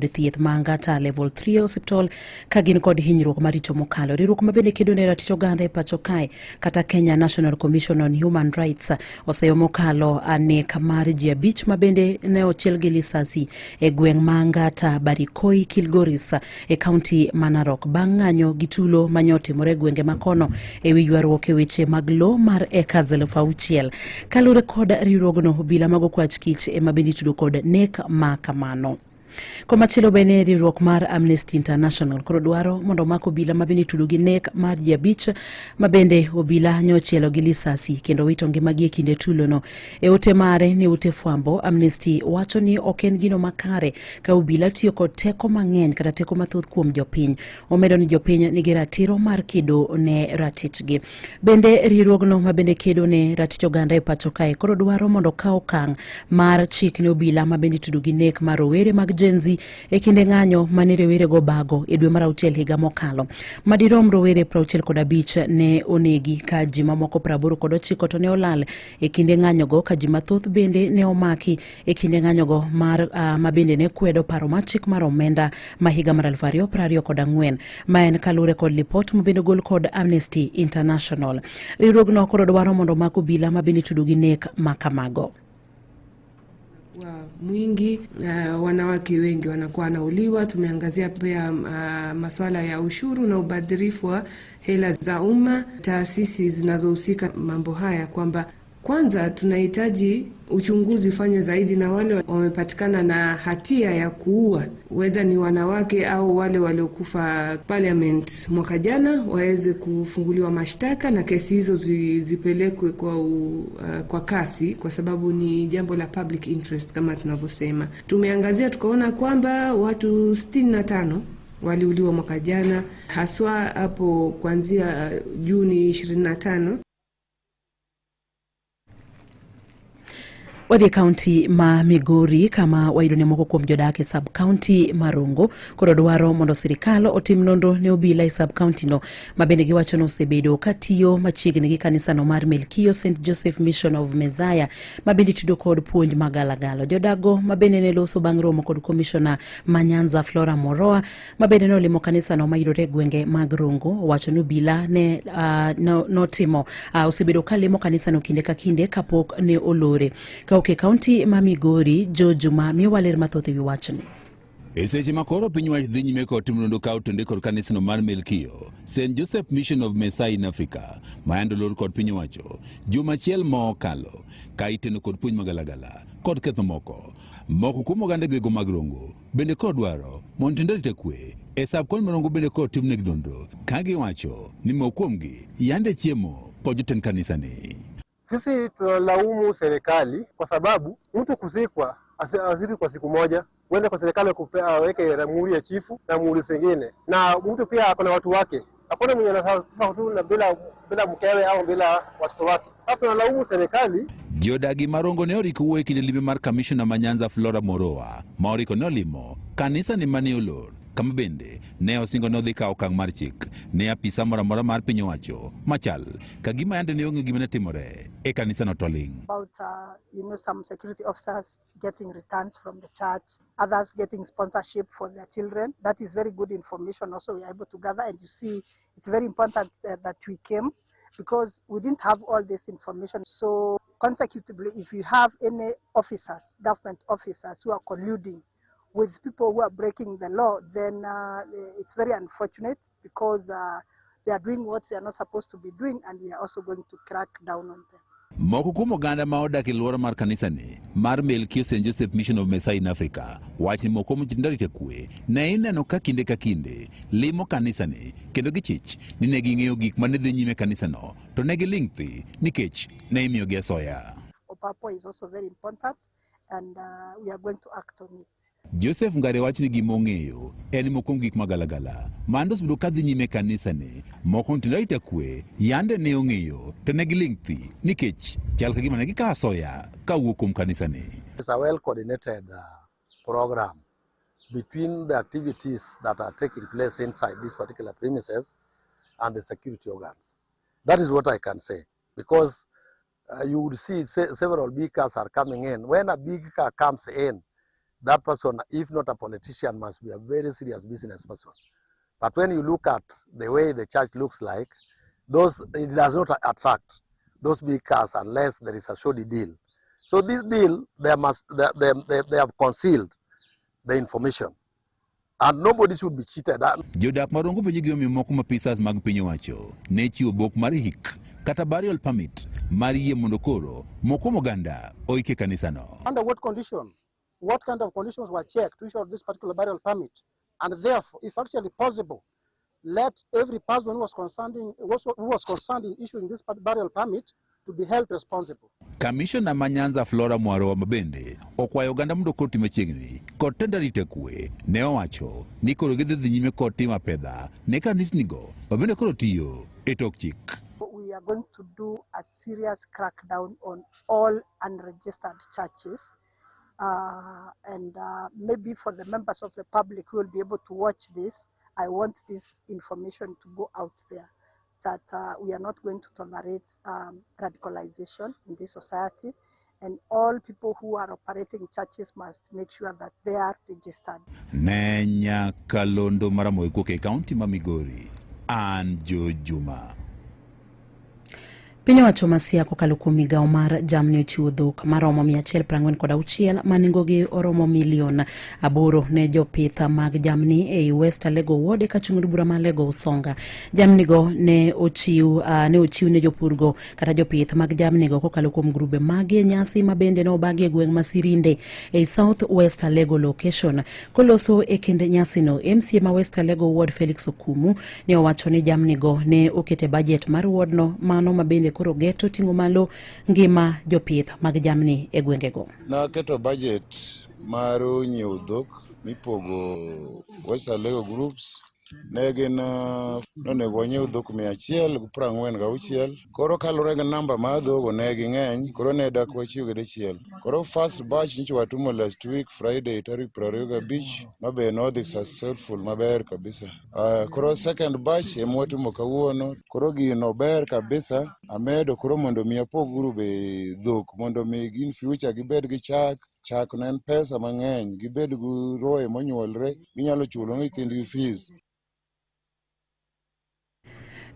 thieth mangata level 3 osiptol kagin kod hinyruok marito mokalo. Riwruok mabende kedo ne ratich oganda e pacho kae kata Kenya National Commission on Human Rights oseyo mokalo anek mar ji 5 mabende ne ochiel gi lisasi e gweng' mangata Barikoi Kilgoris e kaunti Manarok bang' ng'anyo gi tulo manyotimore gwenge makono e wi ywaruok e weche mag lo mar acres 6,000. Kalure kod riwruogno obila mago kwach kich e mabende tudo kod nek ma kamano. Komachielo bene riwruok mar Amnesty International koro dwaro mondo mak obila mabende tudo gi nek mar ji 5 mabende obila nyochielo gi lisasi kendo wito ngimagi e kinde tulono. E ote mare ne ute fwambo, Amnesty wacho ni ok en gino makare ka obila tiyo kod teko mang'eny kata teko mathoth kuom jopiny. Omedo ni jopiny nigi ratiro mar kedo ne ratichgi. Bende riwruogno mabende kedo ne ratich oganda e pacho kae koro dwaro mondo kaw okang' mar chik ne obila mabende tudo gi nek mar rowere mag Genzi e kinde ng'anyo mane rowere go bago e dwe mar 6 higa mokalo. Madirom rowere 65 ne onegi ka ji mamoko 89 to ne olal e kinde ng'anyo go ka ji mathoth bende ne omaki e kinde ng'anyo go mar mabende ne kwedo paro mar chik mar omenda ma higa mar 2024 ma en kalure kod lipot mabende gol kod Amnesty International. Riwruogno koro dwaro mondo mak obila mabende tudo gi nek makamago. Mwingi wanawake wengi wanakuwa wanauliwa. Tumeangazia pia masuala ya ushuru na ubadhirifu wa hela za umma. Taasisi zinazohusika mambo haya kwamba kwanza tunahitaji uchunguzi ufanywe zaidi na wale wamepatikana na hatia ya kuua, whether ni wanawake au wale waliokufa parliament mwaka jana, waweze kufunguliwa mashtaka na kesi hizo zipelekwe kwa kasi, kwa sababu ni jambo la public interest kama tunavyosema. Tumeangazia tukaona kwamba watu 65 waliuliwa mwaka jana, haswa hapo kuanzia Juni 25. Wadhi kaunti ma Migori kama wayudo ne moko kuom jodake sub county Marongo koro dwaro mondo sirikal otim nonro ne obila e sub county no mabende giwacho no osebedo katiyo machiegni gi kanisa no mar Melkio St Joseph Mission of Messiah mabende tudo kod puonj magalagalo. Jodago mabende ne loso bang' romo kod commissioner Manyanza Flora Moroa mabende no limo kanisa no mayudore gwenge mag Rongo. Wacho no obila ne notimo osebedo kalimo kanisa no kinde ka kinde kapok ne olore. Kauke kaunti ma Migori, Jojuma miwaler mathoth ewi wachni. Eseche makoro piny wach dhi nyime kod timo nonro kaw tonde kod kanisano mar Melkio St Joseph Mission of Messiah in Africa mayando lor kod piny wacho juma achiel mokalo ka iteno kod puonj magalagala kod ketho moko kuom oganda gwego mag Rongo bende kod dwaro mondo tinde rite kwe e sub county Marongo bende kod tim negi nonro ka giwacho ni mokuomgi yande chiemo kod jotend kanisani. Sisi tunalaumu serikali kwa sababu mtu kusikwa aziki kwa siku moja, uende kwa serikali aweke ramuri ya chifu na muri zingine, na mtu pia kuna watu wake, hakuna mwenye anakufa tu na bila mkewe au bila watoto wake. Sasa tunalaumu serikali. Jodagi Marongo ne oriko wuoyo kinde limbe mar Commissioner Manyanza Flora Moroa ma oriko ne olimo kanisa ni mane olor kama bende ne osingo no dhi kawo okang' mar chik ne apisa moro amora mar piny owacho machal ka gima yande ne onge gima ne timore e kanisa no toling. About some security officers getting returns from the church, others getting sponsorship for their children. That is very good information also we are able to gather, and you see it's very important that we came because we didn't have all this information. So consecutively, if you have any officers, government officers who are colluding with people who are breaking the law, then it's very unfortunate because they are doing what they are not supposed to be doing, and we are also going to crack down on them. Moko kuom oganda ma odak e luoro mar kanisani mar Melkio St Joseph Mission of Messiah in Africa wacho ni moko mochindo rite kwe ne ineno ka kinde ka kinde limo kanisani kendo gichich ni ne ging'eyo gik mane dhi nyime kanisano to ne giling' thi nikech ne imiyogi asoya. Opapo is also very important, and we are going to act on it. Joseph Ngare wacho ni gima ong'eyo en mokuom gik magalagala mandos bedo kadhi nyime kanisani moko tindo rite kwe yande ne ong'eyo to ne giling' thi nikech chal ka gima ne gikawo asoya kawuok kuom kanisani. It's a well coordinated program between the activities that are taking place inside these particular premises and the security organs. That is what I can say, because you would see several big cars are coming in. When a big car comes in, that person, if not a politician, must be a very serious business person. But when you look at the way the church looks like, it does not attract those big cars unless there is a shoddy deal. So this deal, they have concealed the information. And nobody should be cheated. Jodak marongo penjo gi omi moko mapisas mag piny owacho ne chiwo bok mar hik kata burial permit mar yie mondo koro moko moganda oike kanisano. Under what condition? What kind of conditions were checked to issue this particular burial permit? And therefore, if actually possible, let every person who was concerned in issuing this burial permit to be held responsible. Commissioner Manyanza Flora Mwaro mabende okwayo oganda mondo koti machiegni kod tenda rite kwe ne owacho ni koro gidhi nyime kod timo pedha ne kanisnigo mabende koro tiyo e tok chik. We are going to do a serious crackdown on all unregistered churches. Maybe for the members of the public who will be able to watch this, I want this information to go out there that we are not going to tolerate radicalization in this society, and all people who are operating churches must make sure that they are registered. Nenya Kalondo Maramoy Kuke County Mamigori and Joe Juma. Piny owacho masia kokalo kuom migawo mar jamni ochiwo dhok maromo 146 manengogi oromo milion 8 ne jopith mag jamni ei West Lego Ward ka chung bura ma Lego Usonga. Jamnigo ne ochiw ne jopurgo kata jopith mag jamnigo kokalo kuom grube mag nyasi mabende no bagi gweng Masirinde ei South West Lego location. Koloso e kinde nyasi no, MCA ma West Lego Ward Felix Okumu ne owacho ni jamnigo ne okete budget mar ward no mano mabende koro geto tingo malo ngima jopith mag jamni e gwengego. Na keto budget maro nyiew dhok mipogo West Lego groups negen nonego nyiew dhok 146. Koro kalore ga namba mar dhok negi ng'eny, koro ne dak wachiw gede chiel. Koro first batch nich watumo last week Friday tarik 25 mabe nodhi successful maber kabisa. Koro second batch emwatumo kawuono, koro gino ber kabisa. Amedo koro mondo mi apog grube dhok mondo mi in future gibed gi chak na en pesa mang'eny, gibed gi roe monyuolre, ginyalo chulo nyithindgi fees.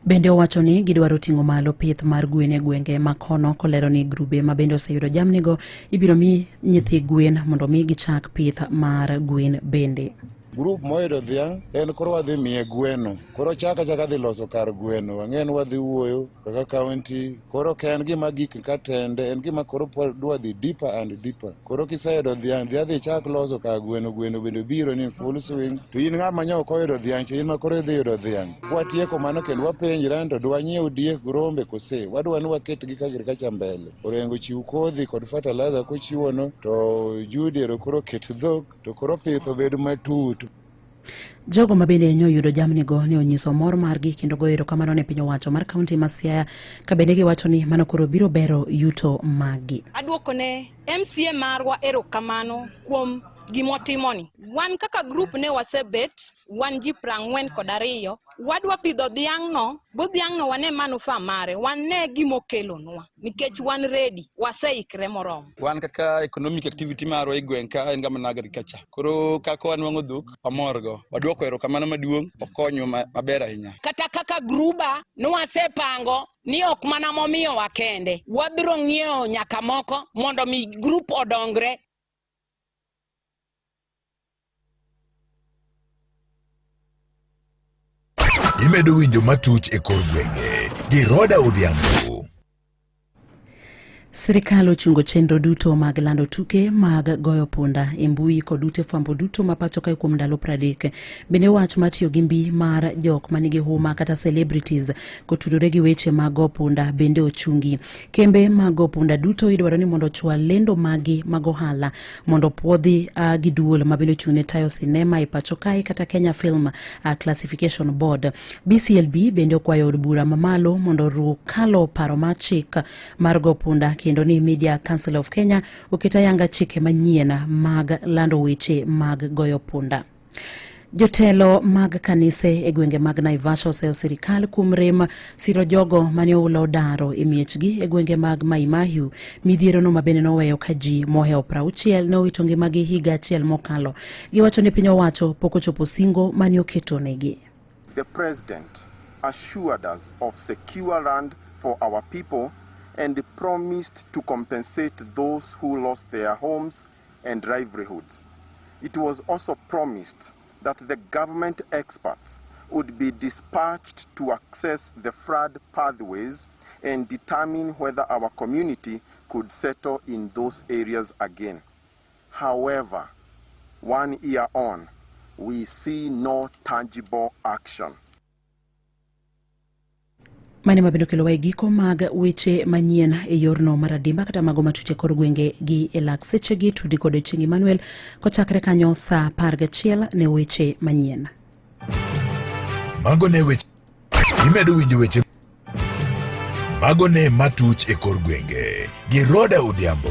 Bende owacho ni gidwaro tingo malo pith mar gwen e gwenge makono, kolero ni grube mabende oseyudo jamnigo ibiro mi nyithi gwen mondo mi gichak pith mar gwen bende. Group moedo dhiang' en koro wadhi miye gweno, koro chaka dhi loso kar gweno, wang'en wadhi wuoyo kaka county, koro ken gima gik katende, en gima koro dwa dhi deeper and deeper. Koro kiseedo dhiang' dhi chak loso kar gweno bende biro ni full swing, to in ng'ama nyo koedo dhiang' in ma koro dhi yudo dhiang'. Watieko mano kendo wapenjra to dwa nyiew diek grombe kose, wadwa ni waketgi ka agriculture mbele. Orengo chiw kodhi kod fertilizer kochiwono, to judiero koro ket dhok, to koro pith obed matut. Jogo mabende nyoyudo jamnigo ne onyiso mor margi kendo goero kamano ne piny owacho mar kaunti ma Siaya ka bende giwacho ni mano koro biro bero yuto magi. Adwoko ne MCA marwa erokamano kuom gimotimoni. Wan kaka group ne wasebet, wan ji 42, wadwa pidho dhiang' no, bo dhiang' no wane manufa mare, wan ne gimokelonwa, nikech wan ready, waseikre moromo. Wan kaka economic activity marwa e gweng' ka en gama agriculture. Koro kaka wanwang'o dhok amorgo, wadwoko erokamano maduong' okonyo maber ahinya. Kata kaka gruba nwasepango ni ok mana momiyo wakende, wabiro ng'iewo nyaka moko mondo mi group odongre. Imedo winjo matuch e kor gwenge gi Roda Odhiambo. Sirikal ochungo chenro duto mag lando tuke mag goyo punda e mbui kod ute fwambo duto mapacho kae kuom ndalo 30. Bende wach matiyo gi mbi mar jok manigi huma kata celebrities kotudore gi weche mag go punda bende ochungi. Kembe mag go punda duto idwaro ni mondo chwal lendo magi mag ohala mondo puodhi gi duol mabende ochung'ne tayo sinema e pacho kae kata Kenya Film Classification Board. BCLB bende okwayo od bura mamalo mondo ru kalo paro mar chik mar go punda kendo ni Media Council of Kenya oketa yanga chike manyien mag lando weche mag goyo punda. Jotelo mag kanise e gwenge mag Naivasha oseo sirikal kuom rem siro jogo mane oulo daro e miechgi e gwenge mag Maimahiu. Midhiero no mabende noweyo ka ji moheo 60 nowito ngimagi higa achiel mokalo. Giwacho ni piny owacho pok ochopo singo mane oketonegi. The president assured us of secure land for our people and promised to compensate those who lost their homes and livelihoods. It was also promised that the government experts would be dispatched to access the flood pathways and determine whether our community could settle in those areas again. However, 1 year on, we see no tangible action. Mane mabendo kelo giko mag weche manyien e yorno maradimba kata mago matuche kor gwenge gi elak sechegi tudi kod Chingi Manuel kochakre kanyo sa 11 ne weche manyien. Mago ne weche imedo winjo weche mago ne matuch e kor gwenge gi Roda Odhiambo.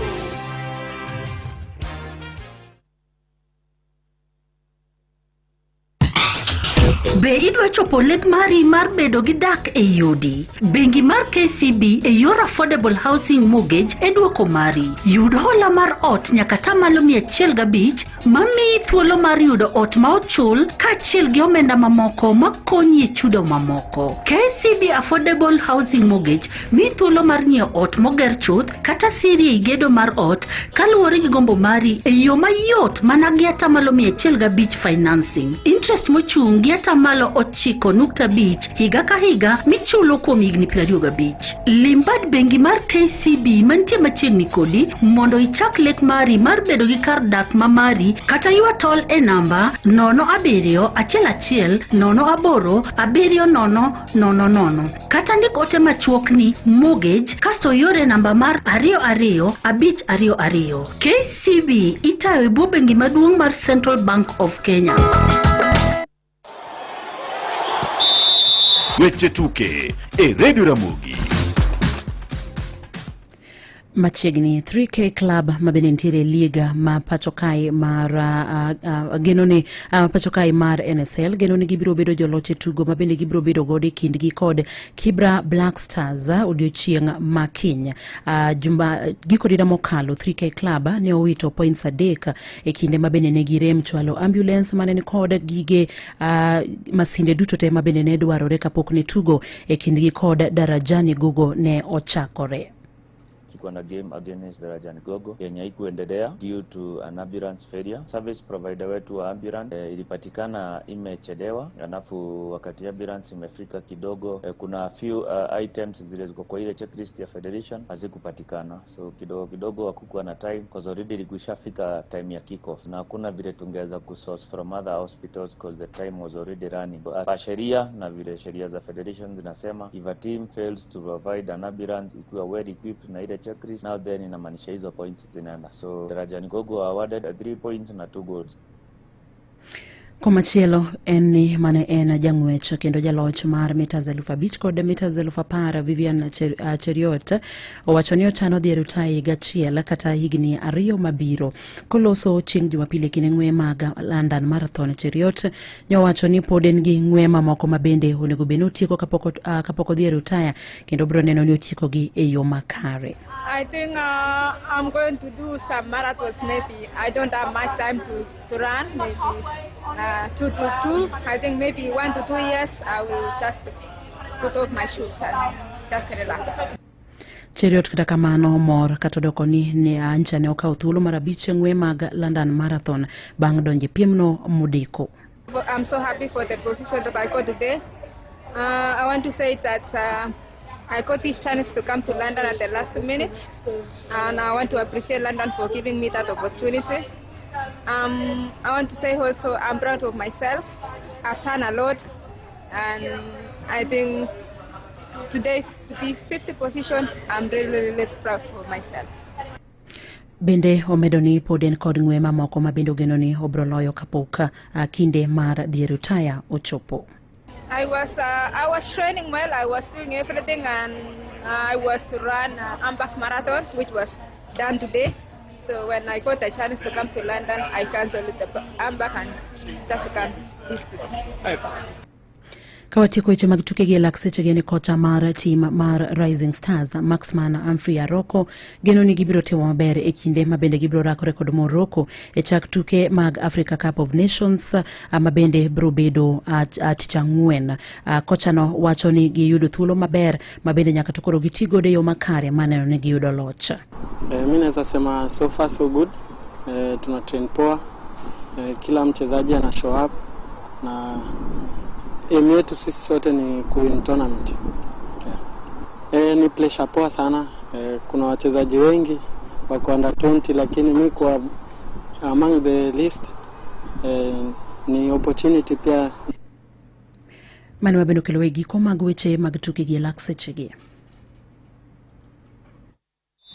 Be idwa chopo lek mari mar bedo gi dak e yudi? Bengi mar KCB e yor affordable housing mortgage e duoko mari. Yud hola mar ot nyaka tamalo 105 mami thuolo mar yudo ot ma ochul kaachiel gi omenda mamoko makonyi e chudo mamoko. KCB affordable housing mortgage mi thuolo mar nyiewo ot moger chuth kata siri e gedo mar ot kaluwore gi gombo mari e yo mayot mana gi atamalo 105 financing. Interest mochung gi atamalo 9.5 higa ka higa michulo kuom higni 25. Limbad bengi mar KCB mantie machiegni kodi mondo ichak lek mari mar bedo gi kar dak mamari kata ywa tol e namba 071087000 kata ndik ote machuok ni mortgage kasto yore namba mar 22 KCB itayo e bwo bengi maduong' mar Central Bank of Kenya. Weche tuke e Radio Ramogi. Machiegni 3K Club mabende ntiere liga ma pachokai mar genoni pachokai mar NSL genoni gibiro bedo joloche tugo mabende gibiro bedo gode kindgi kod Kibra Black Stars odiochieng' makiny. Jumba giko dida mokalo 3K Club ne owito points 3 e kinde mabende ne girem chwalo ambulance manene kod gige masinde duto te mabende ne dwarore kapok ne tugo e kindgi kod Darajani Gogo ne ochakore. On a game against the Darajani Gogo yenye ikuendelea due to an ambulance failure. Service provider wetu wa ambulance ilipatikana imechelewa, alafu wakati ambulance imefika kidogo kuna few items zile ziko kwa ile checklist ya federation hazikupatikana, so kidogo hakukuwa na time because already ilikushafika time ya kick off na hakuna vile tungeweza kusource from other hospitals because the time was already running. As sheria na vile sheria za federation zinasema, if a team fails to provide an ambulance ikiwa well equipped na ile checklist, now then inamaanisha hizo points zinaenda. So Darajani Gogo awarded 3 points na 2 goals. Komachielo eni mane en jang'wech kendo jaloch mar mitas 5,000 kod mitas 10,000 Vivian Cheriot owacho ni otano dhi Rutai gachiel kata higni 2 mabiro koloso chieng' Jumapili kine ng'we mag London Marathon. Cheriot nyowacho ni pod en gi ng'we mamoko mabende onego bed notieko kapok odhi Rutai kendo bro neno ni otieko gi e yo makare. I think I'm going to do some marathons maybe. I don't have much time to run, maybe 2 to 2. I think maybe 1 to 2 years I will just put off my shoes and just relax. Cheriot kata kamano mor katodoko ni ancha ne okawo thuolo mar 5 ng'we mag London Marathon bang' donje piemno modeko. I'm so happy for the position that I got today. I want to say that I got this chance to come to London at the last minute, and I want to appreciate London for giving me that opportunity. I want to say also I'm proud of myself. I've done a lot, and I think today to be 50th position, I'm really proud of myself. Bende omedoni poden kod ng'we mamoko mabende ogeno ni obro loyo kapok kinde mar dhi Rutai ochopo. I was training well. I was doing everything, and I was to run Ambak Marathon, which was done today. So when I got a chance to come to London, I cancelled it. I'm back and just to come this place. Kawatieko weche mag tuke gi lak seche ni kocha mar team mar Rising Stars Maxman Humphrey Aroko geno ni gibiro timo maber e kinde mabende gibiro rakore kod Morocco e chak tuke mag Africa Cup of Nations mabende biro bedo tich ang'wen. Kocha no wacho ni giyudo thuolo maber mabende nyaka to koro gitigo de yo makare maneno ni giyudo loch. Mimi naweza sema so far so good. Tuna train poa. Kila mchezaji ana show up na aim yetu sisi sote ni kuwin tournament. Ni pressure poa sana. Kuna wachezaji wengi wako under 20 lakini mimi kwa among the list ni opportunity pia. Mani mabendo kelewe giko mag weche mag tuke gi lak seche gi.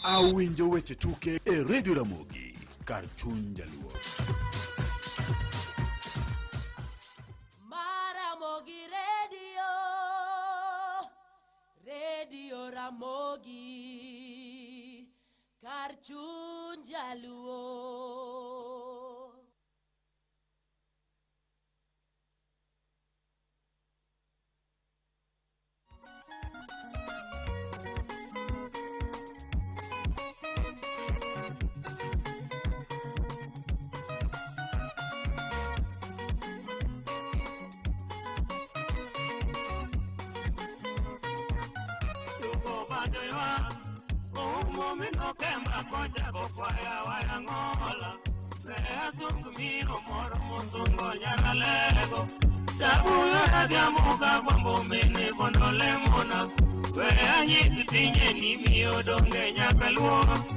Awinjo weche tuke e Radio Ramogi kar chuny jaluo. Radio Ramogi kar chuny jaluo. We anyisi pinye ni miyo donge nyaka luo